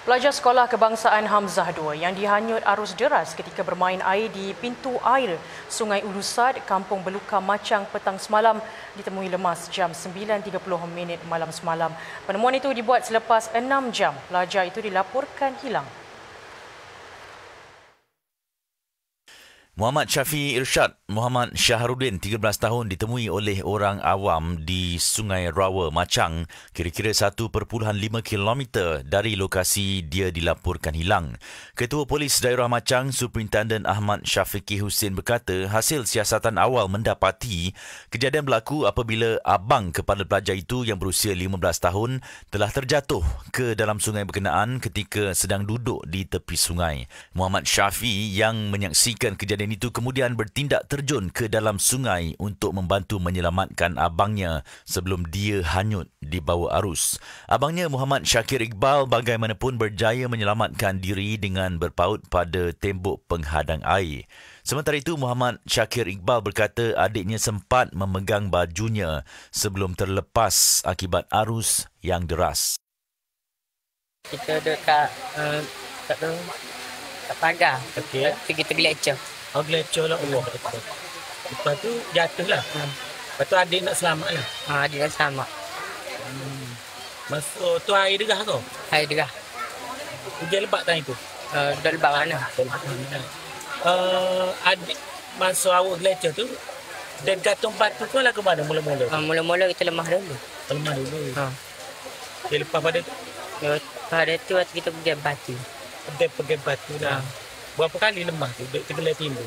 Pelajar Sekolah Kebangsaan Hamzah II yang dihanyut arus deras ketika bermain air di pintu air Sungai Ulusad, Kampung Belukar Macang petang semalam ditemui lemas jam 9.30 malam semalam. Penemuan itu dibuat selepas 6 jam. Pelajar itu dilaporkan hilang. Muhammad Syafiee Irsyad Muhammad Syahrudin, 13 tahun, ditemui oleh orang awam di Sungai Rawa, Macang, kira-kira 1.5 km dari lokasi dia dilaporkan hilang. Ketua Polis Daerah Macang, Superintenden Ahmad Syafiqi Husin berkata hasil siasatan awal mendapati kejadian berlaku apabila abang kepada pelajar itu yang berusia 15 tahun telah terjatuh ke dalam sungai berkenaan ketika sedang duduk di tepi sungai. Muhammad Syafiee yang menyaksikan kejadian itu kemudian bertindak terjun ke dalam sungai untuk membantu menyelamatkan abangnya sebelum dia hanyut di bawah arus. Abangnya Muhammad Syakir Iqbal bagaimanapun berjaya menyelamatkan diri dengan berpaut pada tembok penghadang air. Sementara itu, Muhammad Syakir Iqbal berkata adiknya sempat memegang bajunya sebelum terlepas akibat arus yang deras. Kita dekat kat pagar. Okey. Kita tergelecor. Oh, gelecor lah Allah. Lepas tu jatuh lah. Lepas tu adik nak selamat lah. Dia dah selamat. Masuk tu air derah kau? Air derah. Hujan lebat time tu? Dah lebat mana? Adik masuk awak gelecor tu, dia gantung batu kau lah ke mana mula-mula? Mula-mula kita lemah dulu. Lemah dulu. Dia lepas pada tu? Pada tu kita pergi batu. Dia pergi batu dah. Berapa kali lemah tu? Dia tergelai timbul?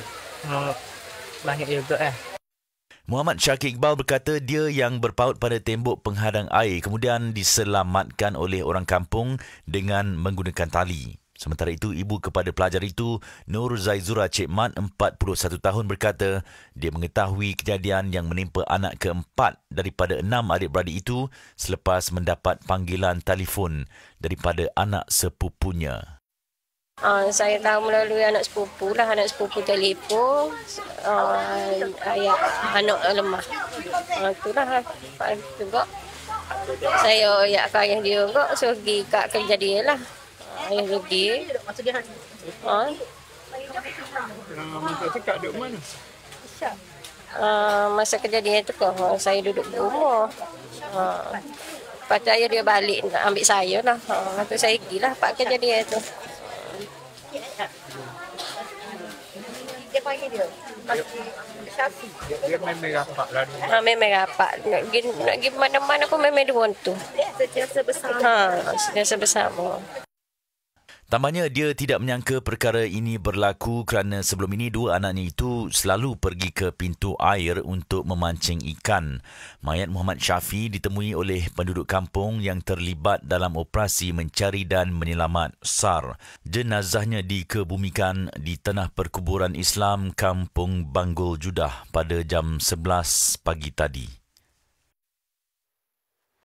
Banyak juga . Muhammad Syakir Iqbal berkata dia yang berpaut pada tembok penghadang air kemudian diselamatkan oleh orang kampung dengan menggunakan tali. Sementara itu, ibu kepada pelajar itu, Nur Zaizura Cik Mat, 41 tahun, berkata dia mengetahui kejadian yang menimpa anak keempat daripada 6 adik-beradik itu selepas mendapat panggilan telefon daripada anak sepupunya. Saya tahu melalui anak sepupu lah. Anak sepupu telefon ayah anak lemah. Itulah juga. Saya ayah ayah dia juga. So pergi kat kerja dia lah. Ayah pergi. Masa cakap duduk mana? Masa kejadian tu saya duduk di rumah. Lepas tu ayah dia balik nak ambil saya lah. Tu saya pergi lah pak kejadian tu. Dia panggil dia. Dia memang rapat lah. Memang rapat. Nak pergi mana-mana pun memang dia tu. Sentiasa bersama. Sentiasa bersama. Tambahnya, dia tidak menyangka perkara ini berlaku kerana sebelum ini dua anaknya itu selalu pergi ke pintu air untuk memancing ikan. Mayat Muhammad Syafiee ditemui oleh penduduk kampung yang terlibat dalam operasi mencari dan menyelamat SAR. Jenazahnya dikebumikan di tanah perkuburan Islam Kampung Banggul Judah pada jam 11 pagi tadi.